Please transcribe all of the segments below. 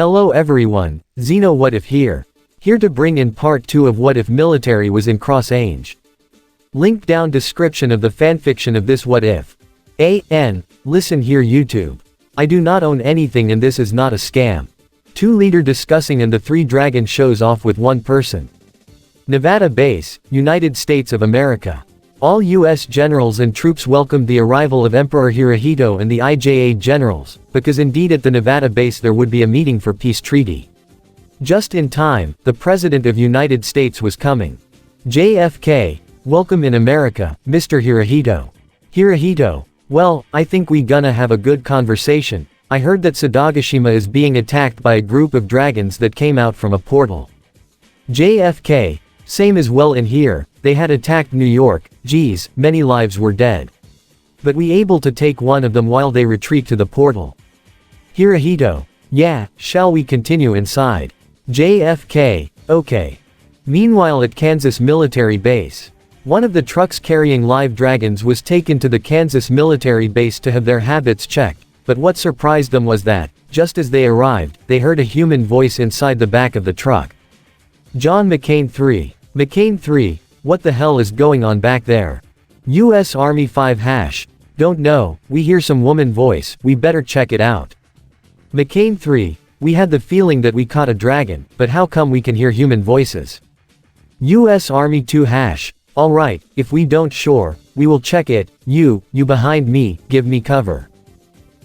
Hello everyone, Xeno What If here. Here to bring in part 2 of What If Military was in Cross Ange. Link down description of the fanfiction of this What If. Listen here YouTube. I do not own anything and this is not a scam. 2 leader discussing and the 3 dragon shows off with 1 person. Nevada base, United States of America. All U.S. generals and troops welcomed the arrival of Emperor Hirohito and the IJA generals, because indeed at the Nevada base there would be a meeting for peace treaty. Just in time, the President of United States was coming. JFK, welcome in America, Mr. Hirohito. Hirohito, well, I think we gonna have a good conversation. I heard that Sadagashima is being attacked by a group of dragons that came out from a portal. JFK, same as well in here, they had attacked New York, geez, many lives were dead. But we able to take one of them while they retreat to the portal. Hirohito, yeah, shall we continue inside? JFK, okay. Meanwhile at Kansas military base. One of the trucks carrying live dragons was taken to the Kansas military base to have their habits checked, but what surprised them was that, just as they arrived, they heard a human voice inside the back of the truck. John McCain 3. McCain 3, what the hell is going on back there? US Army 5 #, don't know, we hear some woman voice, we better check it out. McCain 3, we had the feeling that we caught a dragon, but how come we can hear human voices? US Army 2 #, alright, if we don't sure, we will check it, you behind me, give me cover.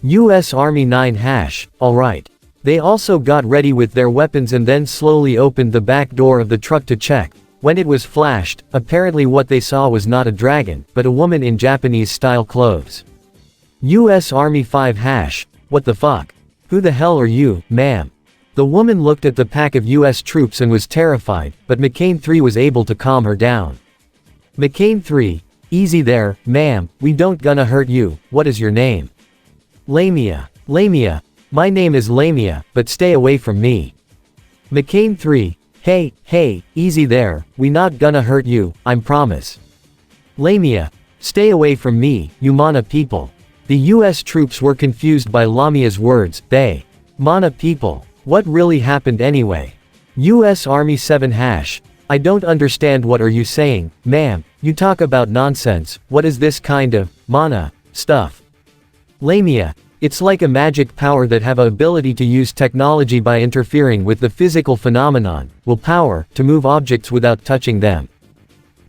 US Army 9 #, alright. They also got ready with their weapons and then slowly opened the back door of the truck to check. When it was flashed, apparently what they saw was not a dragon, but a woman in Japanese-style clothes. US Army 5 #, what the fuck? Who the hell are you, ma'am? The woman looked at the pack of US troops and was terrified, but McCain 3 was able to calm her down. McCain 3, easy there, ma'am, we don't gonna hurt you, what is your name? Lamia. Lamia, my name is Lamia, but stay away from me. McCain 3, hey, easy there, we not gonna hurt you, I'm promise. Lamia, stay away from me, you Mana people. The US troops were confused by Lamia's words, they. Mana people, what really happened anyway? US Army 7 #, I don't understand what are you saying, ma'am, you talk about nonsense, what is this kind of, mana, stuff? Lamia, it's like a magic power that have a ability to use technology by interfering with the physical phenomenon, will power, to move objects without touching them.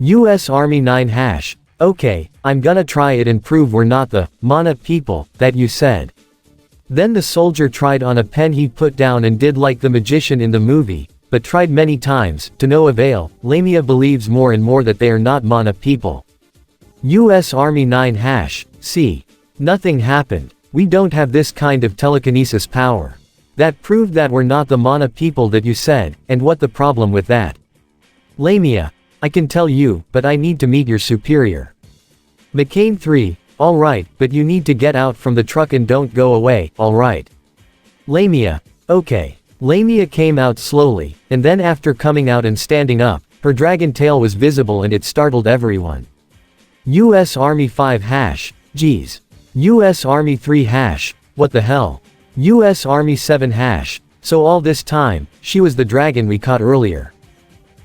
US Army 9 #, okay, I'm gonna try it and prove we're not the, mana people, that you said. Then the soldier tried on a pen he put down and did like the magician in the movie, but tried many times, to no avail. Lamia believes more and more that they are not mana people. US Army 9 #, see. Nothing happened. We don't have this kind of telekinesis power. That proved that we're not the mana people that you said, and what the problem with that? Lamia, I can tell you, but I need to meet your superior. McCain 3, alright, but you need to get out from the truck and don't go away, alright. Lamia, okay. Lamia came out slowly, and then after coming out and standing up, her dragon tail was visible and it startled everyone. US Army 5 #, geez. US Army 3 #, what the hell? US Army 7 #, so all this time, she was the dragon we caught earlier.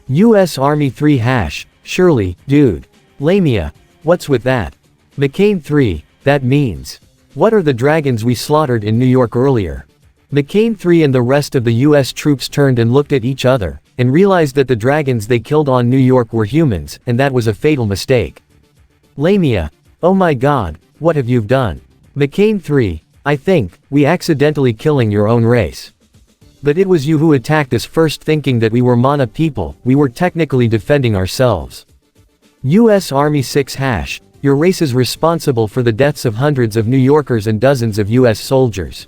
US Army 3 #, surely, dude. Lamia, what's with that? McCain 3, that means. What are the dragons we slaughtered in New York earlier? McCain 3 and the rest of the US troops turned and looked at each other, and realized that the dragons they killed on New York were humans, and that was a fatal mistake. Lamia, oh my god, what have you done? McCain 3, I think, we accidentally killing your own race. But it was you who attacked us first thinking that we were mana people, we were technically defending ourselves. US Army 6 #, your race is responsible for the deaths of hundreds of New Yorkers and dozens of US soldiers.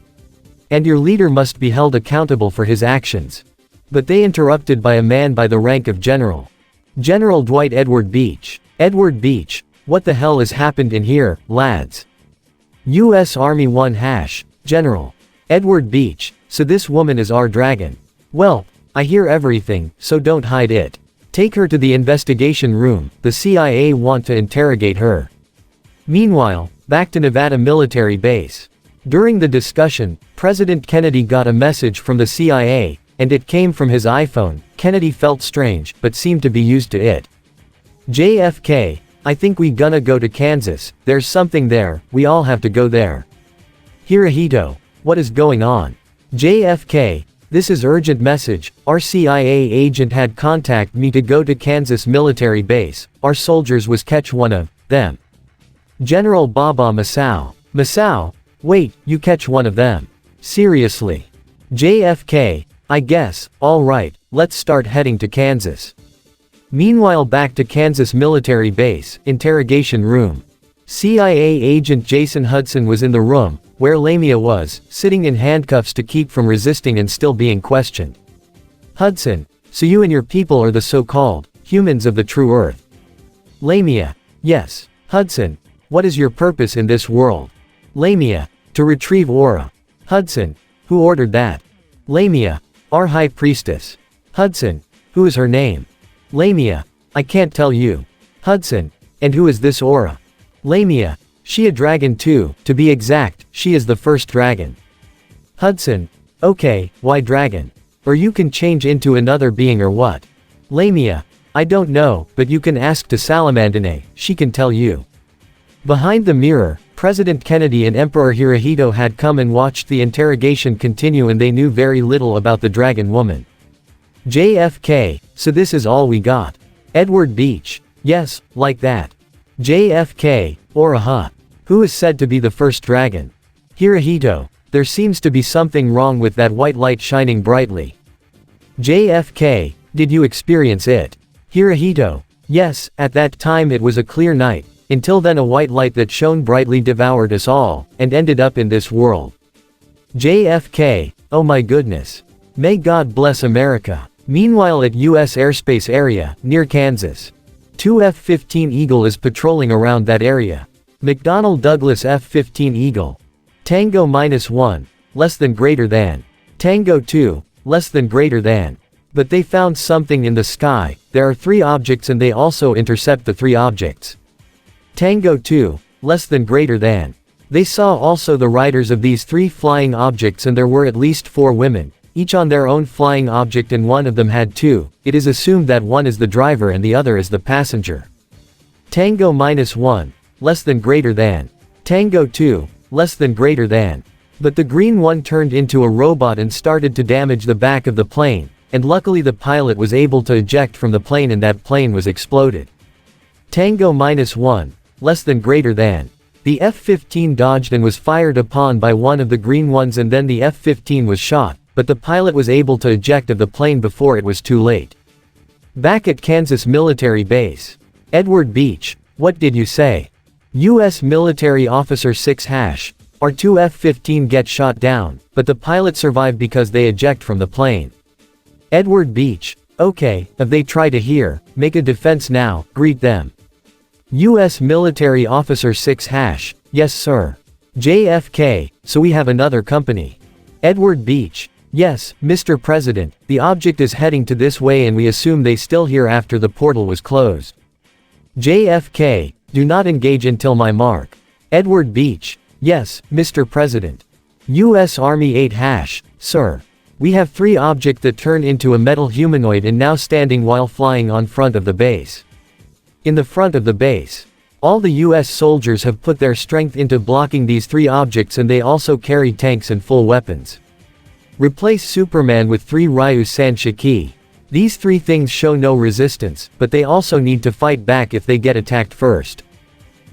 And your leader must be held accountable for his actions. But they interrupted by a man by the rank of General. General Dwight Edward Beach. Edward Beach, what the hell has happened in here, lads? US Army 1 #, General. Edward Beach, so this woman is our dragon. Well, I hear everything, so don't hide it. Take her to the investigation room, the CIA want to interrogate her. Meanwhile, back to Nevada military base. During the discussion, President Kennedy got a message from the CIA, and it came from his iPhone. Kennedy felt strange, but seemed to be used to it. JFK, I think we gonna go to Kansas, there's something there, we all have to go there. Hirohito, what is going on? JFK, this is urgent message, our CIA agent had contact me to go to Kansas military base, our soldiers was catch one of them. General Baba Masao. Masao? Wait, you catch one of them? Seriously? JFK, I guess, alright, let's start heading to Kansas. Meanwhile back to Kansas military base, interrogation room. CIA agent Jason Hudson was in the room, where Lamia was, sitting in handcuffs to keep from resisting and still being questioned. Hudson, so you and your people are the so-called humans of the true Earth. Lamia, yes. Hudson, what is your purpose in this world? Lamia, to retrieve aura. Hudson, who ordered that? Lamia, our high priestess. Hudson, who is her name? Lamia, I can't tell you. Hudson, and who is this aura? Lamia, she a dragon too, to be exact, she is the first dragon. Hudson, okay, why dragon? Or you can change into another being or what? Lamia, I don't know, but you can ask to Salamandine, she can tell you. Behind the mirror, President Kennedy and Emperor Hirohito had come and watched the interrogation continue and they knew very little about the dragon woman. JFK, so this is all we got. Edward Beach, yes, like that. JFK, Oraha. Who is said to be the first dragon? Hirohito, there seems to be something wrong with that white light shining brightly. JFK, did you experience it? Hirohito, yes, at that time it was a clear night, until then a white light that shone brightly devoured us all, and ended up in this world. JFK, oh my goodness. May God bless America. Meanwhile at U.S. airspace area, near Kansas. 2 F-15 Eagle is patrolling around that area. McDonnell Douglas F-15 Eagle. Tango -1, less than greater than. Tango 2, less than greater than. But they found something in the sky, there are 3 objects and they also intercept the 3 objects. Tango 2, less than greater than. They saw also the riders of these 3 flying objects and there were at least 4 women, each on their own flying object and one of them had 2, it is assumed that one is the driver and the other is the passenger. Tango -1, less than greater than. Tango 2, less than greater than. But the green one turned into a robot and started to damage the back of the plane, and luckily the pilot was able to eject from the plane and that plane was exploded. Tango -1, less than greater than. The F-15 dodged and was fired upon by one of the green ones and then the F-15 was shot, but the pilot was able to eject of the plane before it was too late. Back at Kansas military base. Edward Beach, what did you say? U.S. military officer 6 #, our 2 F-15 get shot down, but the pilot survived because they eject from the plane. Edward Beach, okay, if they try to hear, make a defense now, greet them. U.S. military officer 6 #, yes sir. JFK, so we have another company. Edward Beach, yes, Mr. President, the object is heading to this way and we assume they still here after the portal was closed. JFK, do not engage until my mark. Edward Beach, yes, Mr. President. U.S. Army 8 #, sir. We have 3 objects that turn into a metal humanoid and now standing while flying on front of the base. In the front of the base. All the U.S. soldiers have put their strength into blocking these 3 objects and they also carry tanks and full weapons. Replace Superman with 3 Ryu Sanshiki. These 3 things show no resistance, but they also need to fight back if they get attacked first.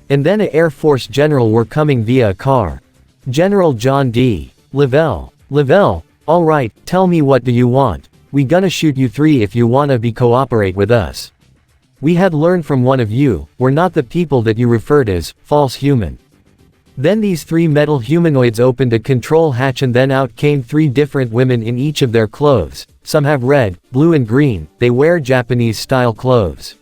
And then a Air Force general were coming via a car. General John D. Lavelle. Lavelle, alright, tell me what do you want? We gonna shoot you 3 if you wanna be cooperate with us. We had learned from one of you, we're not the people that you referred as, false human. Then these 3 metal humanoids opened a control hatch and then out came 3 different women in each of their clothes, some have red, blue and green, they wear Japanese-style clothes.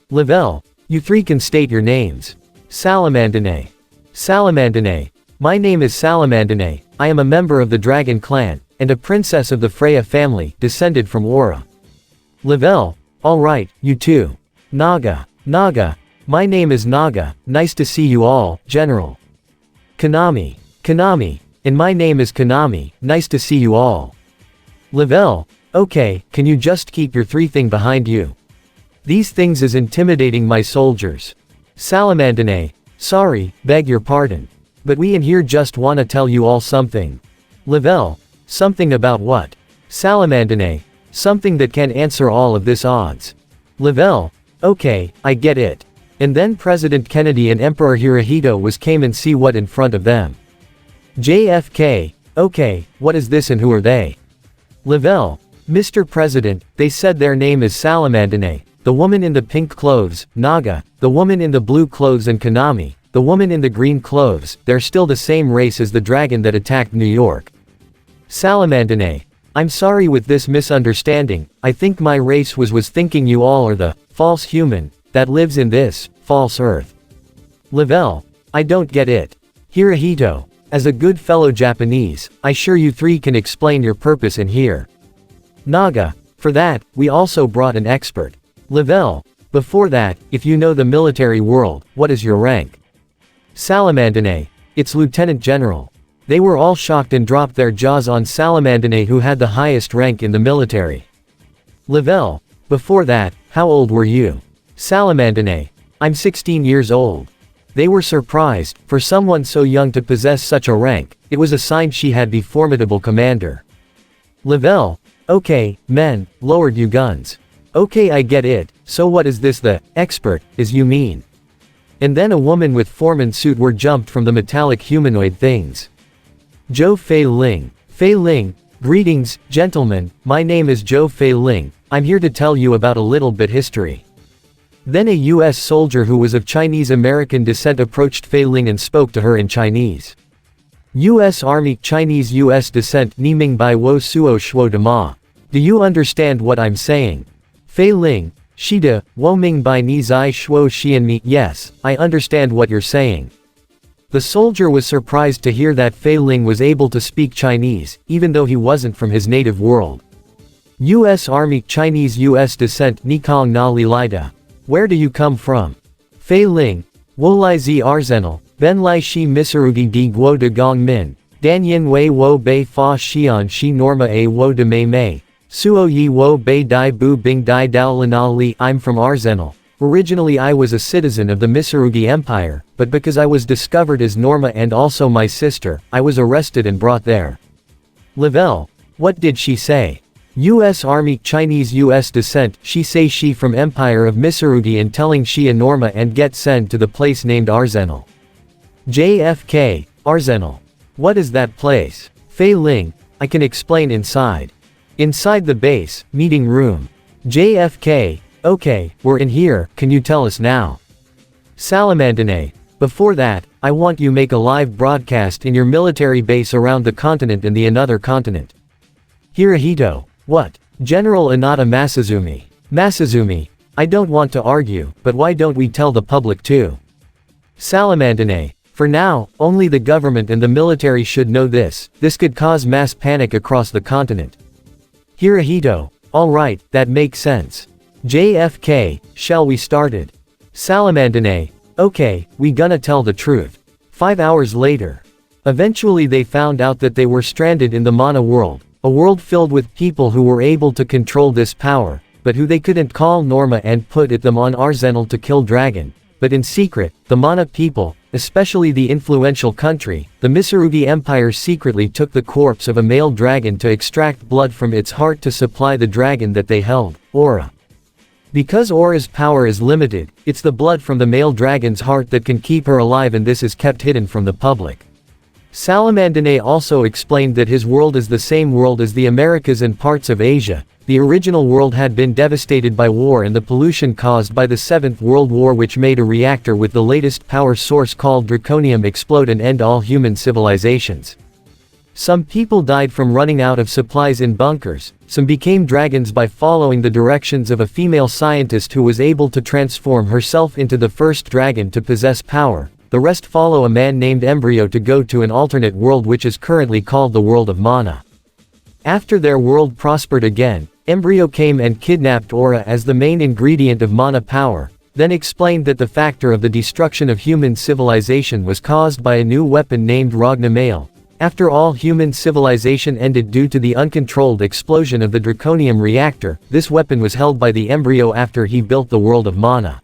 Lavelle, you 3 can state your names. Salamandine. Salamandine. My name is Salamandine, I am a member of the Dragon Clan, and a princess of the Freya family, descended from Aura. Lavelle, alright, you 2. Naga. Naga. My name is Naga, nice to see you all, General. Konami. Konami. And my name is Konami, nice to see you all. Lavelle. Okay, can you just keep your 3 thing behind you? These things is intimidating my soldiers. Salamandine. Sorry, beg your pardon. But we in here just wanna tell you all something. Lavelle. Something about what? Salamandine. Something that can answer all of this odds. Lavelle. Okay, I get it. And then President Kennedy and Emperor Hirohito was came and see what in front of them. JFK. Okay, what is this and who are they? Lavelle. Mr. President, they said their name is Salamandine, the woman in the pink clothes, Naga, the woman in the blue clothes and Konami, the woman in the green clothes, they're still the same race as the dragon that attacked New York. Salamandine. I'm sorry with this misunderstanding, I think my race was thinking you all are the false human that lives in this false earth. Lavelle. I don't get it. Hirohito. As a good fellow Japanese, I sure you 3 can explain your purpose in here. Naga. For that, we also brought an expert. Lavelle. Before that, if you know the military world, what is your rank? Salamandine. It's Lieutenant General. They were all shocked and dropped their jaws on Salamandine, who had the highest rank in the military. Lavelle. Before that, how old were you? Salamandine. I'm 16 years old. They were surprised, for someone so young to possess such a rank, it was a sign she had be formidable commander. Lavelle. Okay, men, lowered you guns. Okay, I get it, so what is this the expert, is you mean? And then a woman with foreman suit were jumped from the metallic humanoid things. Zhou Fei Ling. Fei Ling. Greetings, gentlemen, my name is Zhou Fei Ling, I'm here to tell you about a little bit history. Then a US soldier who was of Chinese-American descent approached Fei Ling and spoke to her in Chinese. US Army Chinese US descent Ni Ming Bai Wo Suo Shuo De Ma. Do you understand what I'm saying? Fei Ling. Shida, Wo Ming Bai Ni Zai Shuo Xian Mi. Yes, I understand what you're saying. The soldier was surprised to hear that Fei Ling was able to speak Chinese, even though he wasn't from his native world. US Army Chinese US descent Ni Kong Na Li Lida. Where do you come from? Fei Ling. Wo Lai Zi Arenal, Ben Lai Shi Misarugi Di Guo De Gong Min, Dan Yin Wei Wo Bei Fa Xian Shi Norma A Wo De Mei Mei, Suo Yi Wo Bei Dai Bu Bing Dai Dao Lina Li. I'm from Arenal. Originally I was a citizen of the Misarugi Empire, but because I was discovered as Norma and also my sister, I was arrested and brought there. Lavelle. What did she say? US Army Chinese US descent, she say she from Empire of Misarugi and telling she a Norma and get sent to the place named Arenal. JFK, Arenal. What is that place? Fei Ling. I can explain inside. Inside the base, meeting room. JFK. Okay, we're in here, can you tell us now? Salamandine. Before that, I want you make a live broadcast in your military base around the continent and the another continent. Hirohito. What? General Inata Masazumi. Masazumi. I don't want to argue, but why don't we tell the public too? Salamandine. For now, only the government and the military should know this could cause mass panic across the continent. Hirohito. Alright, that makes sense. JFK, shall we started? Salamandine. Okay, we gonna tell the truth. 5 hours later. Eventually they found out that they were stranded in the Mana world, a world filled with people who were able to control this power, but who they couldn't call Norma and put them on Arenal to kill Dragon. But in secret, the Mana people, especially the influential country, the Misarugi Empire secretly took the corpse of a male dragon to extract blood from its heart to supply the dragon that they held, Aura. Because Aura's power is limited, it's the blood from the male dragon's heart that can keep her alive, and this is kept hidden from the public. Salamandine also explained that his world is the same world as the Americas and parts of Asia. The original world had been devastated by war and the pollution caused by the Seventh World War, which made a reactor with the latest power source called draconium explode and end all human civilizations. Some people died from running out of supplies in bunkers, some became dragons by following the directions of a female scientist who was able to transform herself into the first dragon to possess power. The rest follow a man named Embryo to go to an alternate world which is currently called the world of Mana. After their world prospered again, Embryo came and kidnapped Aura as the main ingredient of Mana power. then explained that the factor of the destruction of human civilization was caused by a new weapon named Ragnamail. After all, human civilization ended due to the uncontrolled explosion of the draconium reactor. This weapon was held by the embryo after he built the world of Mana.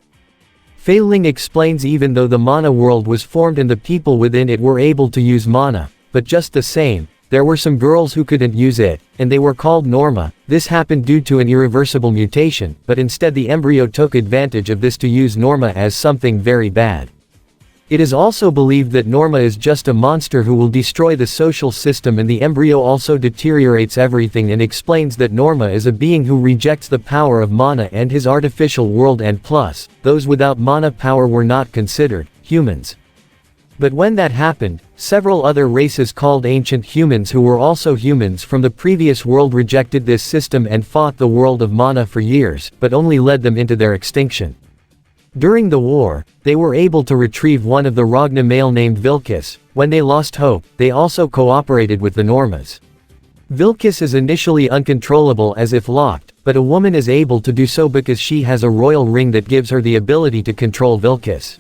Fei Ling explains even though the Mana world was formed and the people within it were able to use Mana, but just the same, there were some girls who couldn't use it, and they were called Norma. This happened due to an irreversible mutation, but instead the embryo took advantage of this to use Norma as something very bad. It is also believed that Norma is just a monster who will destroy the social system, and the embryo also deteriorates everything and explains that Norma is a being who rejects the power of Mana and his artificial world, and plus, those without Mana power were not considered humans. But when that happened, several other races called ancient humans who were also humans from the previous world rejected this system and fought the world of Mana for years, but only led them into their extinction. During the war, they were able to retrieve one of the Ragnamail named Vilkis. When they lost hope, they also cooperated with the Normas. Vilkis is initially uncontrollable as if locked, but a woman is able to do so because she has a royal ring that gives her the ability to control Vilkis.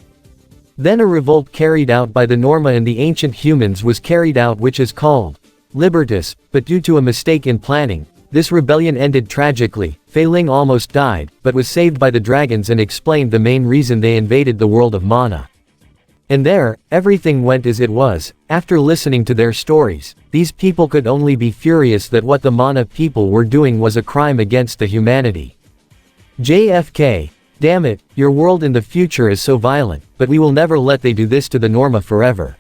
Then a revolt carried out by the Norma and the ancient humans was carried out, which is called Libertas, but due to a mistake in planning, this rebellion ended tragically. Fei Ling almost died, but was saved by the dragons and explained the main reason they invaded the world of Mana. And there, everything went as it was. After listening to their stories, these people could only be furious that what the Mana people were doing was a crime against the humanity. JFK. Damn it, your world in the future is so violent, but we will never let they do this to the Norma forever.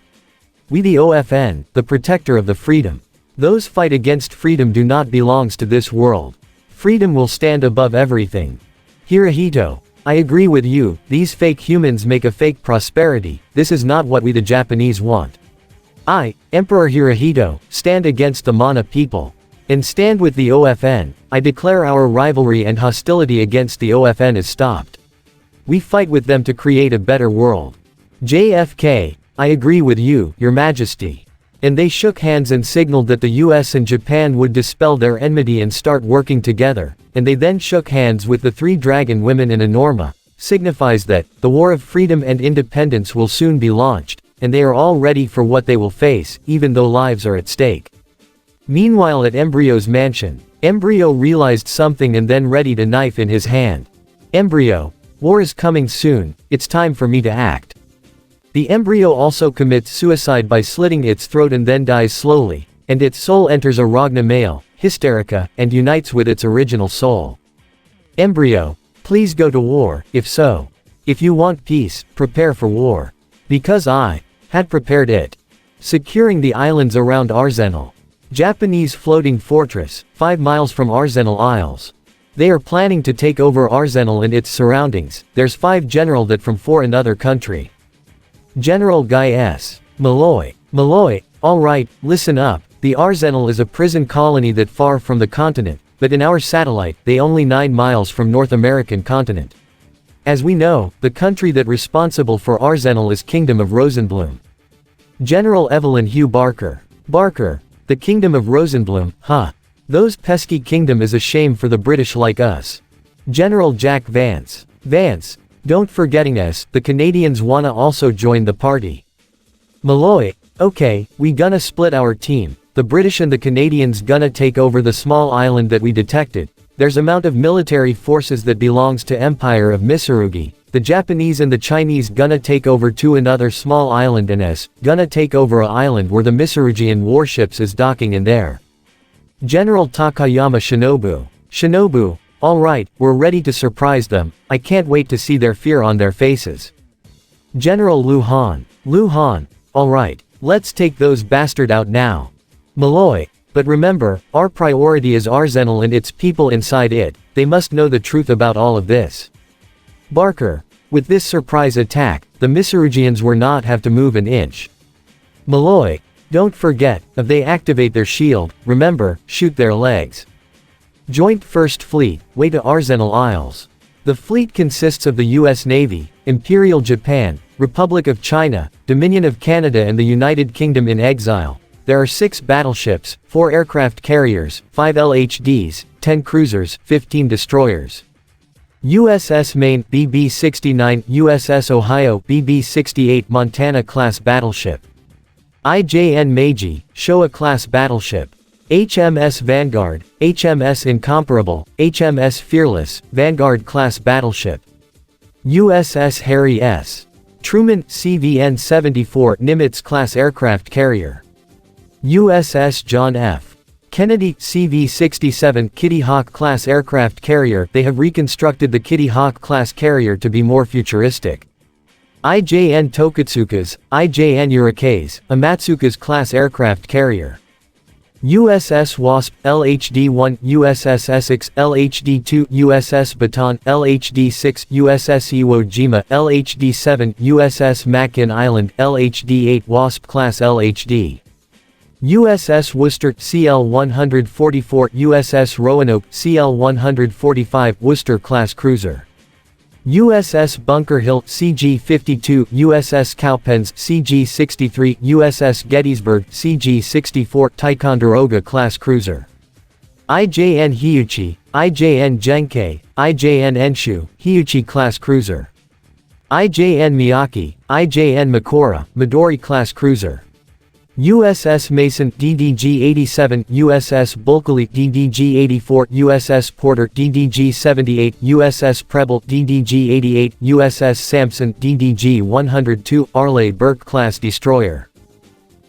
We the OFN, the protector of the freedom. Those fight against freedom do not belongs to this world. Freedom will stand above everything. Hirohito. I agree with you, these fake humans make a fake prosperity. This is not what we the Japanese want. I, Emperor Hirohito, stand against the Mana people. And stand with the OFN. I declare our rivalry and hostility against the OFN is stopped. We fight with them to create a better world. JFK. I agree with you, Your Majesty. And they shook hands and signaled that the US and Japan would dispel their enmity and start working together, and they then shook hands with the 3 dragon women and a Norma, signifies that, the war of freedom and independence will soon be launched, and they are all ready for what they will face, even though lives are at stake. Meanwhile at Embryo's mansion, Embryo realized something and then readied a knife in his hand. Embryo. War is coming soon, it's time for me to act. The embryo also commits suicide by slitting its throat and then dies slowly, and its soul enters a Ragnamail, Hysterica, and unites with its original soul. Embryo. Please go to war, if so. If you want peace, prepare for war. Because I had prepared it. Securing the islands around Arenal. Japanese floating fortress, 5 miles from Arenal Isles. They are planning to take over Arenal and its surroundings. There's 5 general that from 4 another country. General Guy S. Malloy. Malloy, alright, listen up, the Arenal is a prison colony that far from the continent, but in our satellite, they only 9 miles from North American continent. As we know, the country that responsible for Arenal is Kingdom of Rosenbloom. General Evelyn Hugh Barker. Barker. The Kingdom of Rosenbloom, huh? Those pesky kingdom is a shame for the British like us. General Jack Vance. Vance. Don't forgetting us, the Canadians wanna also join the party. Malloy. Okay, we gonna split our team, the British and the Canadians gonna take over the small island that we detected. There's amount of military forces that belongs to Empire of Mitsurugi. The Japanese and the Chinese gonna take over to another small island and us gonna take over a island where the Mitsurugian warships is docking in there. General Takayama Shinobu. Shinobu. Alright, we're ready to surprise them, I can't wait to see their fear on their faces. General Lu Han. Lu Han. Alright, let's take those bastard out now. Malloy. But remember, our priority is Arenal and its people inside it, they must know the truth about all of this. Barker. With this surprise attack, the Mitsurugians will not have to move an inch. Malloy. Don't forget, if they activate their shield, remember, shoot their legs. Joint First Fleet, way to Arenal Isles. The fleet consists of the US Navy, Imperial Japan, Republic of China, Dominion of Canada and the United Kingdom in exile. There are 6 battleships, 4 aircraft carriers, 5 LHDs, 10 cruisers, 15 destroyers. USS Maine BB-69, USS Ohio BB-68 Montana-class battleship. IJN Meiji, Showa-class battleship. HMS Vanguard, HMS Incomparable, HMS Fearless, Vanguard-class battleship. USS Harry S. Truman, CVN-74 Nimitz-class aircraft carrier. USS John F. Kennedy, CV-67 Kitty Hawk-class aircraft carrier. They have reconstructed the Kitty Hawk-class carrier to be more futuristic. IJN Tokatsuka's, IJN Urikaze, Amatsuka's class aircraft carrier. USS Wasp, LHD-1, USS Essex, LHD-2, USS Baton, LHD-6, USS Iwo Jima, LHD-7, USS Makin Island, LHD-8 Wasp-class LHD. USS Worcester, CL-144, USS Roanoke, CL-145 Worcester-class cruiser. USS Bunker Hill, CG-52, USS Cowpens, CG-63, USS Gettysburg, CG-64 Ticonderoga-class cruiser. IJN Hyuchi, IJN Genkei, IJN Enshu, Hyuchi-class cruiser. IJN Miyake, IJN Makora, Midori-class cruiser. USS Mason DDG-87, USS Bulkeley DDG-84, USS Porter DDG-78, USS Preble DDG-88, USS Sampson DDG-102 Arleigh Burke-class destroyer.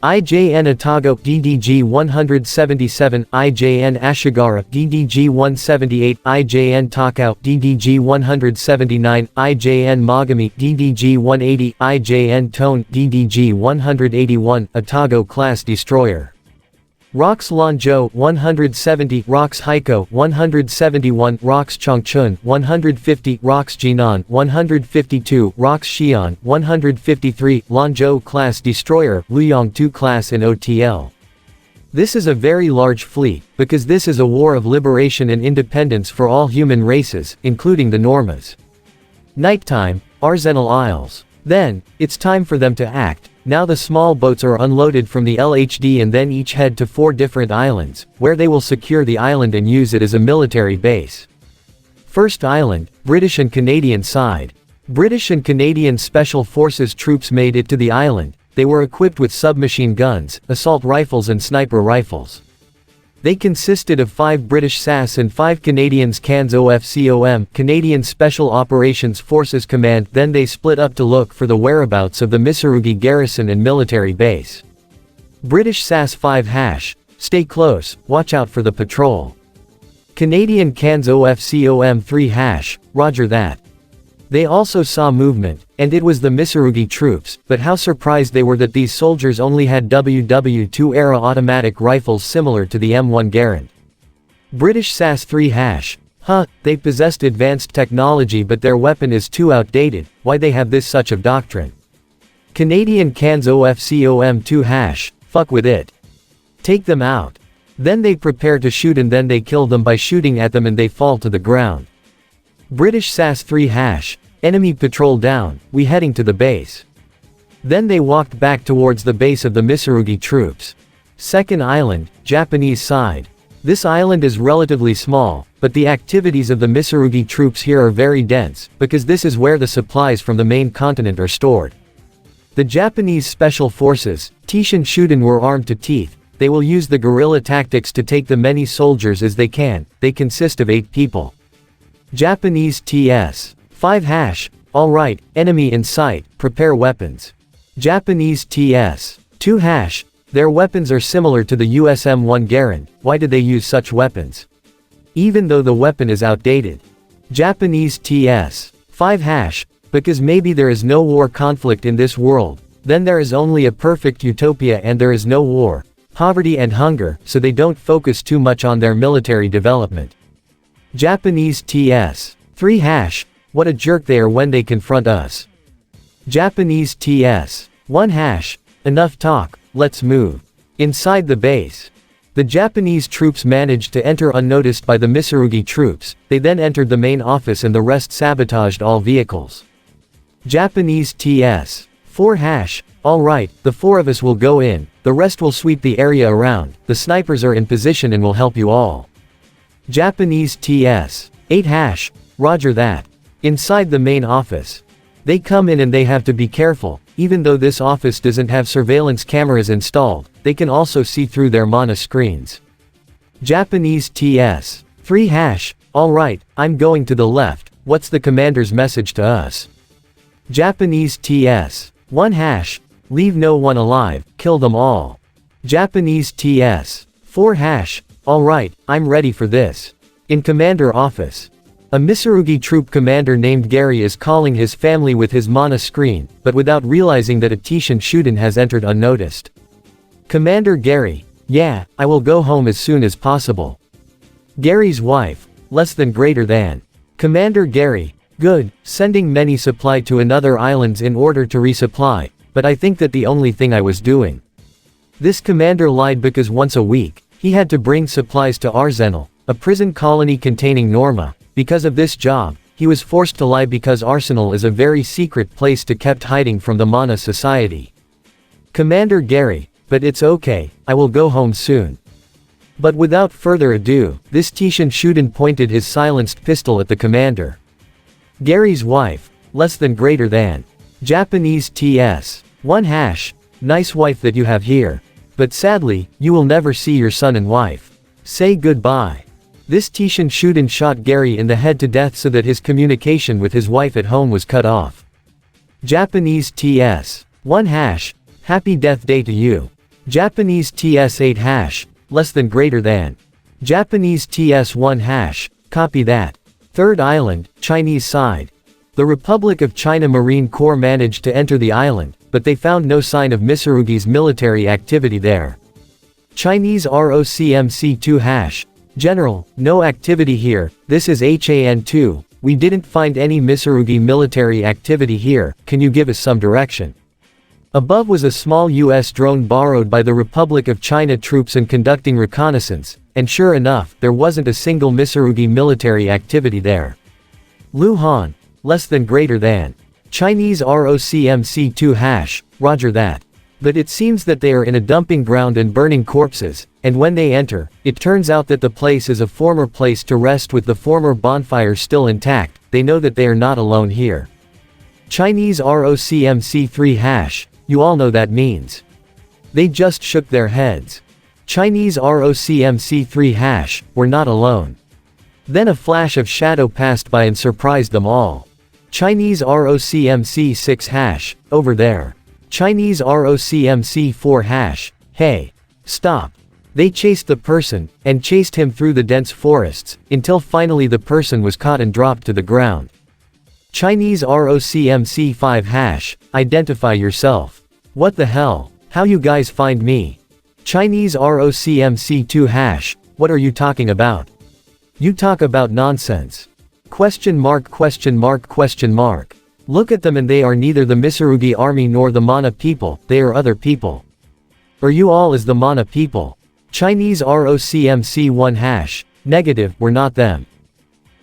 IJN Otago DDG-177, IJN Ashigara DDG-178, IJN Takao DDG-179, IJN Mogami DDG-180, IJN Tone DDG-181 Otago-class destroyer. ROX Lanzhou 170, ROX Heiko 171, ROX Changchun 150, ROX Jinan 152, ROX Xi'an 153, Lanzhou-class destroyer, Luyang-2 class in OTL. This is a very large fleet, because this is a war of liberation and independence for all human races, including the Normas. Nighttime, Arenal Isles. Then, it's time for them to act. Now the small boats are unloaded from the LHD and then each head to 4 different islands, where they will secure the island and use it as a military base. First island, British and Canadian side. British and Canadian Special Forces troops made it to the island. They were equipped with submachine guns, assault rifles and sniper rifles. They consisted of 5 British SAS and 5 Canadians CANS-OFCOM, Canadian Special Operations Forces Command. Then they split up to look for the whereabouts of the Missouri garrison and military base. British SAS 5 #, stay close, watch out for the patrol. Canadian CANS-OFCOM 3 #, roger that. They also saw movement, and it was the Missouri troops, but how surprised they were that these soldiers only had WW2-era automatic rifles similar to the M1 Garand. British SAS 3 #, they possessed advanced technology but their weapon is too outdated. Why they have this such of doctrine? Canadian CANS-OFCOM 2 #, fuck with it. Take them out. Then they prepare to shoot and then they kill them by shooting at them and they fall to the ground. British SAS 3 #, enemy patrol down, we heading to the base. Then they walked back towards the base of the Missouri troops. Second island, Japanese side. This island is relatively small, but the activities of the Missouri troops here are very dense, because this is where the supplies from the main continent are stored. The Japanese Special Forces, Teishin Shuden, were armed to teeth. They will use the guerrilla tactics to take the many soldiers as they can. They consist of 8 people. Japanese TS 5 #, alright, enemy in sight, prepare weapons. Japanese TS 2 #, their weapons are similar to the US M1 Garand. Why did they use such weapons? Even though the weapon is outdated. Japanese TS 5 #, because maybe there is no war conflict in this world, then there is only a perfect utopia and there is no war, poverty and hunger, so they don't focus too much on their military development. Japanese TS 3 #, what a jerk they are when they confront us. Japanese TS 1 #, enough talk, let's move. Inside the base. The Japanese troops managed to enter unnoticed by the Missouri troops. They then entered the main office and the rest sabotaged all vehicles. Japanese TS 4 #, alright, the 4 of us will go in, the rest will sweep the area around, the snipers are in position and will help you all. Japanese TS 8 #, Roger that. Inside the main office. They come in and they have to be careful, even though this office doesn't have surveillance cameras installed, they can also see through their mana screens. Japanese TS. 3 hash, alright, I'm going to the left, what's the commander's message to us? Japanese TS. 1 hash, leave no one alive, kill them all. Japanese TS. 4 hash, alright, I'm ready for this. In commander office. A Mitsurugi troop commander named Gary is calling his family with his mana screen, but without realizing that a Tishin Shuden has entered unnoticed. Commander Gary. Yeah, I will go home as soon as possible. Gary's wife. Less than greater than. Commander Gary. Good, sending many supply to another islands in order to resupply, but I think that the only thing I was doing. This commander lied because once a week, he had to bring supplies to Arenal, a prison colony containing Norma. Because of this job, he was forced to lie because Arenal is a very secret place to kept hiding from the Mana society. Commander Gary, but it's okay, I will go home soon. But without further ado, this Tishin Shuden pointed his silenced pistol at the commander. Gary's wife. Less than greater than. Japanese TS. 1 hash. Nice wife that you have here. But sadly, you will never see your son and wife. Say goodbye. This Tishin Shuden shot Gary in the head to death so that his communication with his wife at home was cut off. Japanese TS. 1 hash. Happy death day to you. Japanese TS 8 hash. Less than greater than. Japanese TS 1 hash. Copy that. Third island, Chinese side. The Republic of China Marine Corps managed to enter the island, but they found no sign of Mitsurugi's military activity there. Chinese ROCMC 2 hash. General, no activity here, this is HAN2, we didn't find any Mitsurugi military activity here, can you give us some direction? Above was a small US drone borrowed by the Republic of China troops and conducting reconnaissance, and sure enough, there wasn't a single Mitsurugi military activity there. Luhan. Less than greater than. Chinese ROCMC 2 hash, roger that. But it seems that they are in a dumping ground and burning corpses, and when they enter, it turns out that the place is a former place to rest with the former bonfire still intact, they know that they are not alone here. Chinese ROCMC 3 hash, you all know that means. They just shook their heads. Chinese ROCMC 3 hash, we're not alone. Then a flash of shadow passed by and surprised them all. Chinese ROCMC 6 hash, over there. Chinese ROCMC 4 hash, hey. Stop. They chased the person, and chased him through the dense forests, until finally the person was caught and dropped to the ground. Chinese ROCMC 5 hash, identify yourself. What the hell? How you guys find me? Chinese ROCMC 2 hash, what are you talking about? You talk about nonsense. Question mark question mark question mark. Look at them and they are neither the Mitsurugi army nor the Mana people, they are other people. Are you all is the Mana people? Chinese ROCMC 1 hash, negative, we're not them.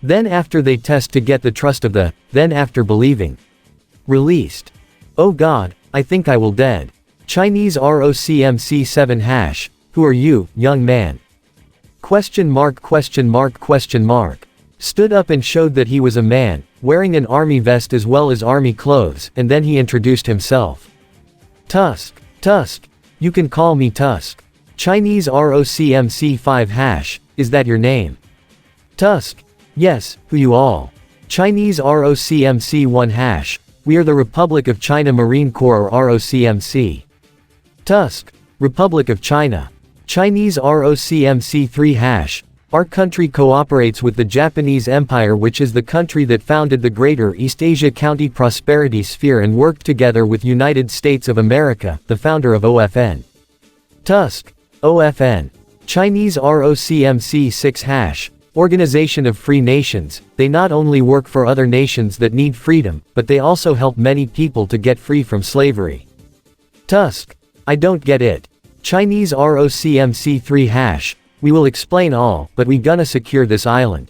Then after they test to get the trust of the, then after believing. Released. Oh god, I think I will dead. Chinese ROCMC 7 hash, who are you, young man? Question mark question mark question mark. Stood up and showed that he was a man, wearing an army vest as well as army clothes, and then he introduced himself. Tusk. Tusk. You can call me Tusk. Chinese ROCMC 5 hash, is that your name? Tusk. Yes, who you all? Chinese ROCMC 1 hash, we are the Republic of China Marine Corps or ROCMC. Tusk. Republic of China. Chinese ROCMC 3 hash, our country cooperates with the Japanese Empire, which is the country that founded the Greater East Asia County Prosperity Sphere and worked together with United States of America, the founder of OFN. Tusk. OFN. Chinese ROCMC 6 hash, Organization of Free Nations, they not only work for other nations that need freedom, but they also help many people to get free from slavery. Tusk. I don't get it. Chinese ROCMC 3 hash, we will explain all, but we gonna secure this island.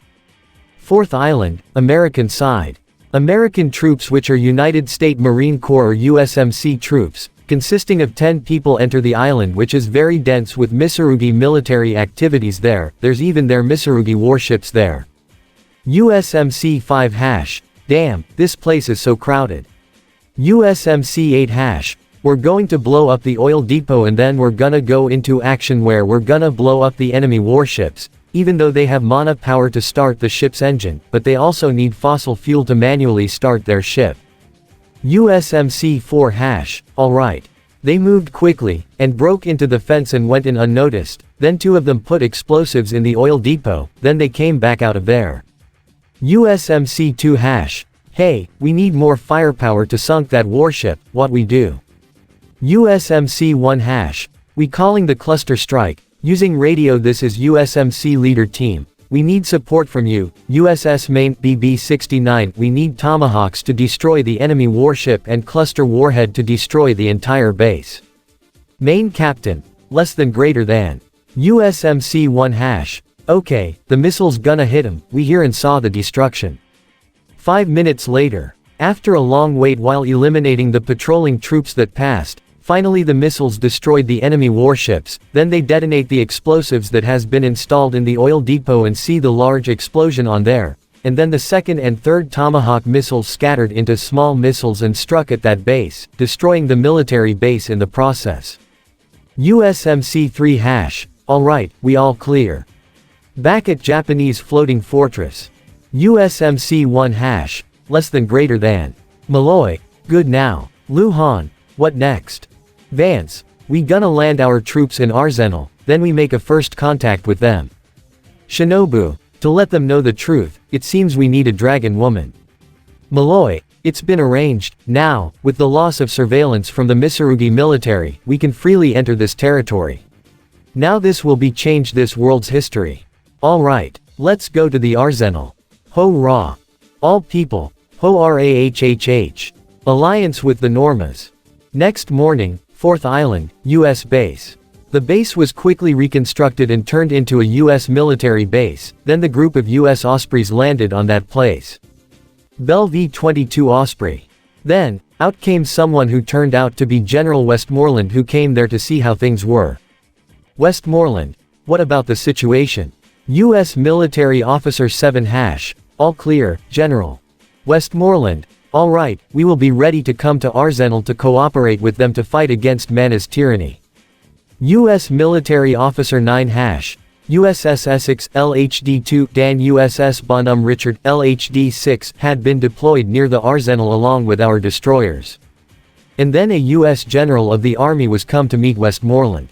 Fourth island, American side. American troops, which are United States Marine Corps or USMC troops, consisting of 10 people, enter the island, which is very dense with Mitsurugi military activities there, there's even their Mitsurugi warships there. USMC 5 hash, damn, this place is so crowded. USMC 8 hash, we're going to blow up the oil depot and then we're gonna go into action where we're gonna blow up the enemy warships, even though they have mana power to start the ship's engine, but they also need fossil fuel to manually start their ship. USMC 4 hash, alright. They moved quickly, and broke into the fence and went in unnoticed, then two of them put explosives in the oil depot, then they came back out of there. USMC 2 hash, hey, we need more firepower to sunk that warship, what we do? USMC 1 hash, we calling the cluster strike, using radio. This is USMC leader team, we need support from you, USS Main BB-69, we need tomahawks to destroy the enemy warship and cluster warhead to destroy the entire base. Main captain, less than greater than. USMC 1 hash, okay, the missile's gonna hit him, we hear and saw the destruction. 5 minutes later, after a long wait while eliminating the patrolling troops that passed, finally the missiles destroyed the enemy warships, then they detonate the explosives that has been installed in the oil depot and see the large explosion on there, and then the second and third Tomahawk missiles scattered into small missiles and struck at that base, destroying the military base in the process. USMC 3 hash, alright, we all clear. Back at Japanese floating fortress. USMC 1 hash, less than greater than. Malloy, good now. Luhan, what next? Vance, we gonna land our troops in Arenal, then we make a first contact with them. Shinobu, to let them know the truth, it seems we need a dragon woman. Malloy, it's been arranged, now, with the loss of surveillance from the Mitsurugi military, we can freely enter this territory. Now this will be changed this world's history. Alright, let's go to the Arenal. Ho-rah. All people, ho-rahhh. Alliance with the Normas. Next morning, 4th Island, U.S. base. The base was quickly reconstructed and turned into a U.S. military base, then the group of U.S. Ospreys landed on that place. Bell V-22 Osprey. Then, out came someone who turned out to be General Westmoreland, who came there to see how things were. Westmoreland, what about the situation? U.S. military officer 7 hash, all clear, General. Westmoreland, alright, we will be ready to come to Arenal to cooperate with them to fight against Mana's tyranny. U.S. military officer 9 hash, USS Essex LHD-2 Dan USS Bonhomme Richard LHD-6 had been deployed near the Arenal along with our destroyers. And then a U.S. General of the Army was come to meet Westmoreland.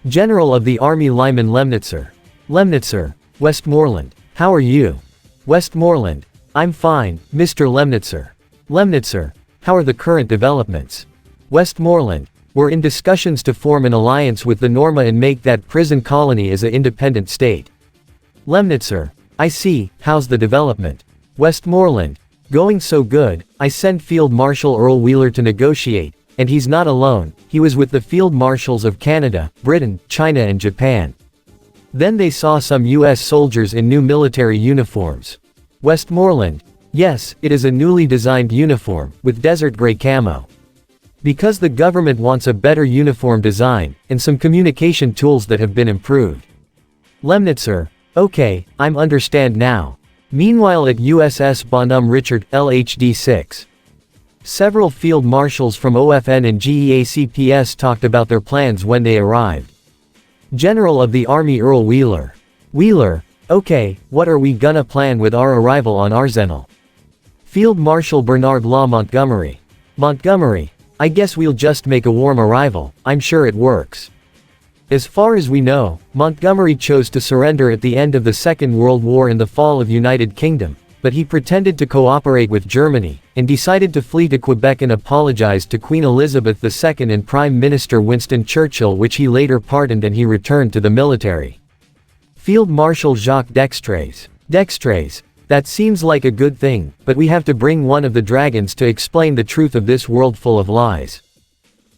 General of the Army Lyman Lemnitzer. Lemnitzer, Westmoreland, how are you? Westmoreland, I'm fine, Mr. Lemnitzer. Lemnitzer, how are the current developments? Westmoreland, we're in discussions to form an alliance with the Norma and make that prison colony as an independent state. Lemnitzer, I see, how's the development? Westmoreland, going so good, I sent Field Marshal Earl Wheeler to negotiate, and he's not alone, he was with the Field Marshals of Canada, Britain, China and Japan. Then they saw some US soldiers in new military uniforms. Westmoreland, yes, it is a newly designed uniform, with desert gray camo. Because the government wants a better uniform design, and some communication tools that have been improved. Lemnitzer, okay, I'm understand now. Meanwhile at USS Bonhomme Richard, LHD-6. Several field marshals from OFN and GEACPS talked about their plans when they arrived. General of the Army Earl Wheeler. Wheeler, okay, what are we gonna plan with our arrival on Arenal? Field Marshal Bernard Law Montgomery. Montgomery, I guess we'll just make a warm arrival, I'm sure it works. As far as we know, Montgomery chose to surrender at the end of the Second World War in the fall of United Kingdom, but he pretended to cooperate with Germany, and decided to flee to Quebec and apologized to Queen Elizabeth II and Prime Minister Winston Churchill, which he later pardoned, and he returned to the military. Field Marshal Jacques Dextrays. Dextrays, that seems like a good thing, but we have to bring one of the dragons to explain the truth of this world full of lies.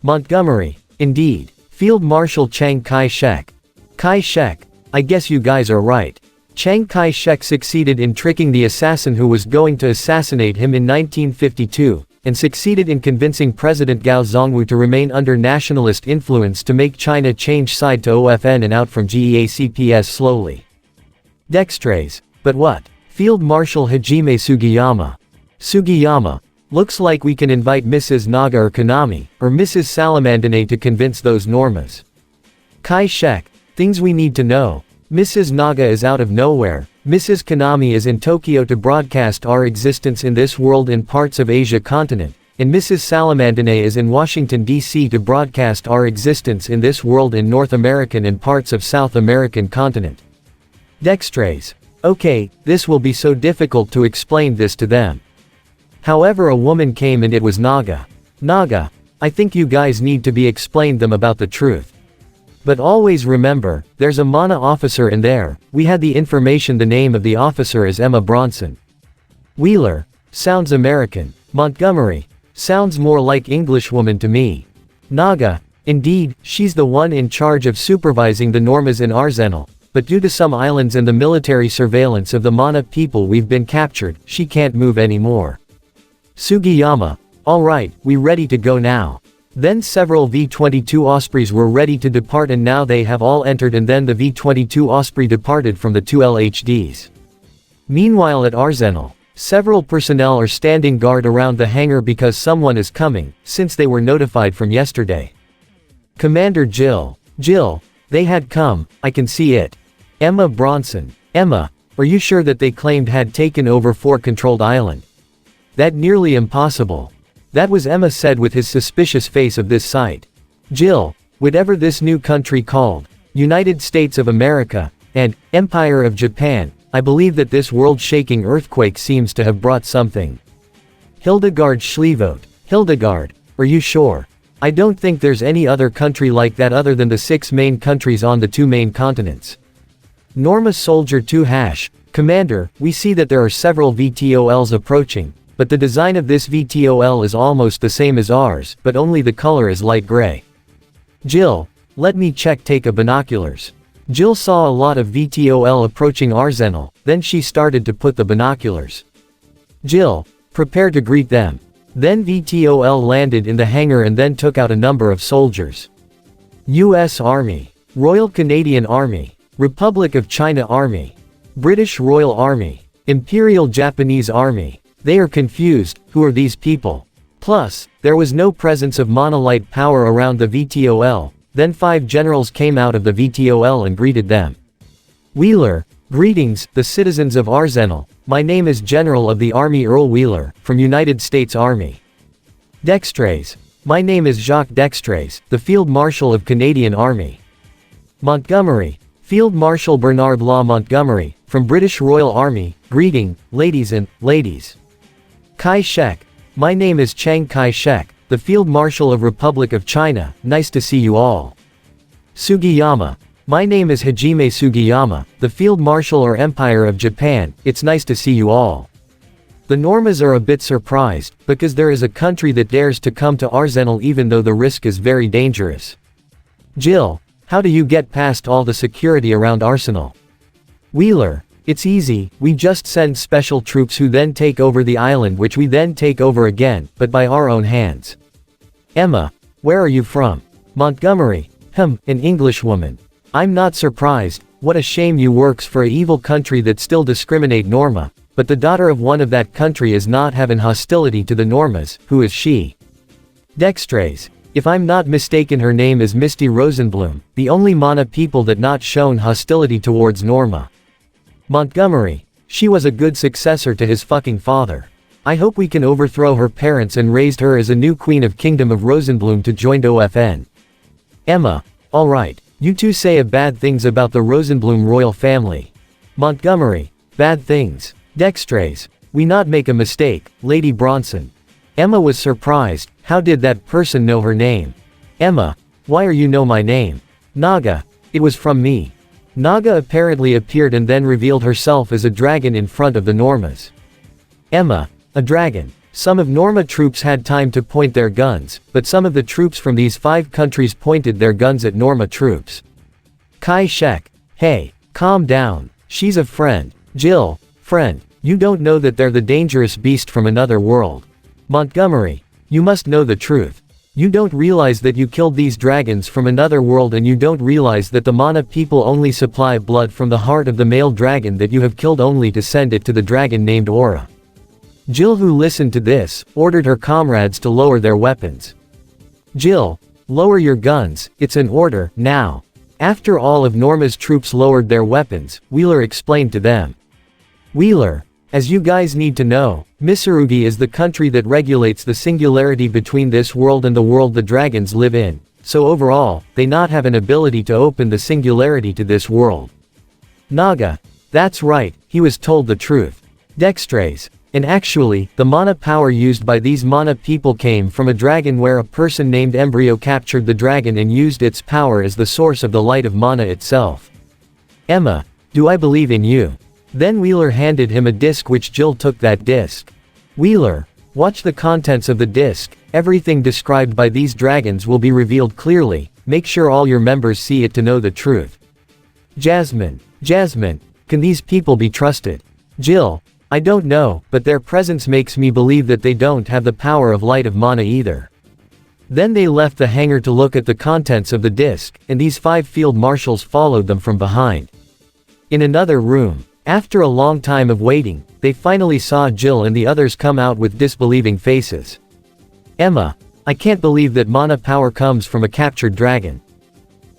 Montgomery, indeed. Field Marshal Chiang Kai-shek. Kai-shek, I guess you guys are right. Chiang Kai-shek succeeded in tricking the assassin who was going to assassinate him in 1952, and succeeded in convincing President Gao Zongwu to remain under nationalist influence to make China change side to OFN and out from GEACPS slowly. Dextrays, but what? Field Marshal Hajime Sugiyama. Sugiyama. Looks like we can invite Mrs. Naga or Konami, or Mrs. Salamandane to convince those Normas. Kai-shek. Things we need to know. Mrs. Naga is out of nowhere. Mrs. Konami is in Tokyo to broadcast our existence in this world in parts of Asia continent, and Mrs. Salamandane is in Washington, D.C. to broadcast our existence in this world in North American and parts of South American continent. Dextrays. Okay, this will be so difficult to explain this to them. However, a woman came and it was Naga. Naga. I think you guys need to be explained them about the truth. But always remember, there's a Mana officer in there. We had the information. The name of the officer is Emma Bronson. Wheeler. Sounds American. Montgomery. Sounds more like Englishwoman to me. Naga. Indeed, she's the one in charge of supervising the Normas in Arenal, but due to some islands and the military surveillance of the Mana people we've been captured, she can't move anymore. Sugiyama. Alright, we ready to go now. Then several V-22 Ospreys were ready to depart and now they have all entered and then the V-22 Osprey departed from the two LHDs. Meanwhile at Arenal, several personnel are standing guard around the hangar because someone is coming, since they were notified from yesterday. Commander Jill. Jill. They had come, I can see it. Emma Bronson. Emma. Are you sure that they claimed had taken over Fort Controlled Island? That nearly impossible. That was Emma said with his suspicious face of this sight. Jill. Whatever this new country called, United States of America, and Empire of Japan, I believe that this world-shaking earthquake seems to have brought something. Hildegard Schlievoet. Hildegard. Are you sure? I don't think there's any other country like that other than the 6 main countries on the 2 main continents. Norma Soldier 2 #. Commander, we see that there are several VTOLs approaching, but the design of this VTOL is almost the same as ours, but only the color is light gray. Jill. Let me check. Take a binoculars. Jill saw a lot of VTOL approaching Arenal, then she started to put the binoculars. Jill. Prepare to greet them. Then VTOL landed in the hangar and then took out a number of soldiers. U.S. Army. Royal Canadian Army. Republic of China Army. British Royal Army. Imperial Japanese Army. They are confused. Who are these people? Plus, there was no presence of monolite power around the VTOL. Then 5 generals came out of the VTOL and greeted them. Wheeler. Greetings, the citizens of Arenal. My name is General of the Army Earl Wheeler, from United States Army. Dextrays. My name is Jacques Dextrays, the Field Marshal of Canadian Army. Montgomery. Field Marshal Bernard Law Montgomery, from British Royal Army. Greeting, ladies and ladies. Kai-shek. My name is Chiang Kai-shek, the Field Marshal of Republic of China. Nice to see you all. Sugiyama. My name is Hajime Sugiyama, the Field Marshal or Empire of Japan. It's nice to see you all. The Normas are a bit surprised, because there is a country that dares to come to Arenal even though the risk is very dangerous. Jill. How do you get past all the security around Arenal? Wheeler. It's easy, we just send special troops who then take over the island which we then take over again, but by our own hands. Emma. Where are you from? Montgomery. An Englishwoman. I'm not surprised, what a shame you works for a evil country that still discriminate Norma, but the daughter of one of that country is not having hostility to the Normas. Who is she? Dextrays. If I'm not mistaken her name is Misty Rosenblum, the only Mana people that not shown hostility towards Norma. Montgomery. She was a good successor to his fucking father. I hope we can overthrow her parents and raised her as a new queen of Kingdom of Rosenblum to join OFN. Emma. Alright, you two say bad things about the Rosenblum royal family. Montgomery. Bad things. Dextrays. We not make a mistake, Lady Bronson. Emma was surprised. How did that person know her name? Emma. Why are you know my name? Naga. It was from me. Naga apparently appeared and then revealed herself as a dragon in front of the Normas. Emma. A dragon. Some of Norma troops had time to point their guns, but some of the troops from these 5 countries pointed their guns at Norma troops. Kai-shek. Hey, calm down. She's a friend. Jill. Friend. You don't know that they're the dangerous beast from another world. Montgomery. You must know the truth. You don't realize that you killed these dragons from another world, and you don't realize that the Mana people only supply blood from the heart of the male dragon that you have killed only to send it to the dragon named Aura. Jill, who listened to this, ordered her comrades to lower their weapons. Jill, lower your guns, it's an order, now. After all of Norma's troops lowered their weapons, Wheeler explained to them. Wheeler, as you guys need to know, Mitsurugi is the country that regulates the singularity between this world and the world the dragons live in, so overall, they not have an ability to open the singularity to this world. Naga, that's right, he was told the truth. Dextrays, and actually, the mana power used by these mana people came from a dragon where a person named Embryo captured the dragon and used its power as the source of the light of mana itself. Emma, do I believe in you? Then Wheeler handed him a disc, which Jill took that disc. Wheeler, watch the contents of the disc, everything described by these dragons will be revealed clearly, make sure all your members see it to know the truth. Jasmine, can these people be trusted? Jill, I don't know, but their presence makes me believe that they don't have the power of light of mana either. Then they left the hangar to look at the contents of the disc, and these 5 field marshals followed them from behind. In another room, after a long time of waiting, they finally saw Jill and the others come out with disbelieving faces. Emma, I can't believe that mana power comes from a captured dragon.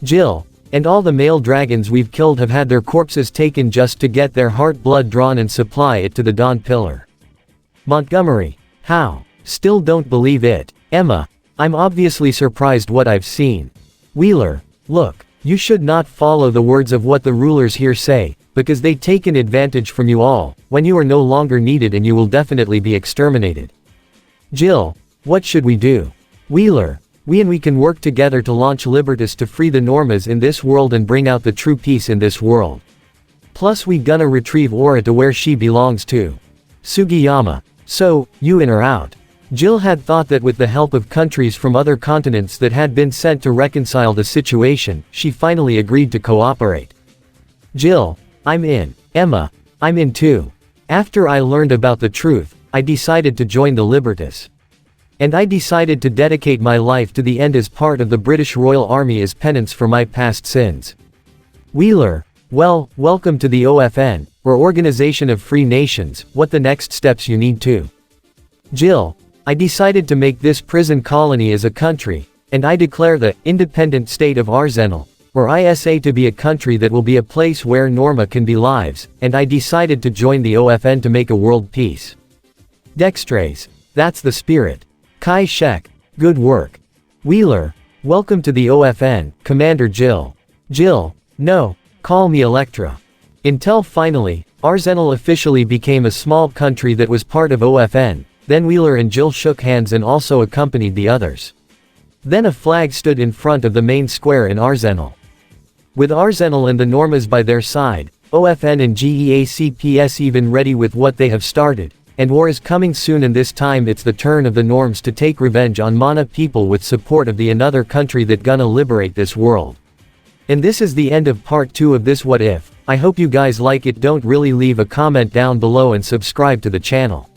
Jill, and all the male dragons we've killed have had their corpses taken just to get their heart blood drawn and supply it to the Dawn Pillar. Montgomery, how? Still don't believe it. Emma, I'm obviously surprised what I've seen. Wheeler, look, you should not follow the words of what the rulers here say, because they taken advantage from you all, when you are no longer needed and you will definitely be exterminated. Jill, what should we do? Wheeler, we can work together to launch Libertas to free the Normas in this world and bring out the true peace in this world. Plus we gonna retrieve Aura to where she belongs to. Sugiyama, so, you in or out? Jill had thought that with the help of countries from other continents that had been sent to reconcile the situation, she finally agreed to cooperate. Jill, I'm in. Emma, I'm in too. After I learned about the truth, I decided to join the Libertas. And I decided to dedicate my life to the end as part of the British Royal Army as penance for my past sins. Wheeler, well, welcome to the OFN, or Organization of Free Nations, what the next steps you need to. Jill, I decided to make this prison colony as a country, and I declare the independent state of Arenal, or ISA, to be a country that will be a place where Norma can be lives, and I decided to join the OFN to make a world peace. Dextrays, that's the spirit. Kai Shek, good work. Wheeler, welcome to the OFN, Commander Jill. Jill, no, call me Electra. Until finally, Arenal officially became a small country that was part of OFN, then Wheeler and Jill shook hands and also accompanied the others. Then a flag stood in front of the main square in Arenal. With Arenal and the Normas by their side, OFN and GEACPS even ready with what they have started. And war is coming soon, and this time it's the turn of the Norms to take revenge on Mana people with support of the another country that gonna liberate this world. And this is the end of part 2 of this What If. I hope you guys like it. Don't really leave a comment down below and subscribe to the channel.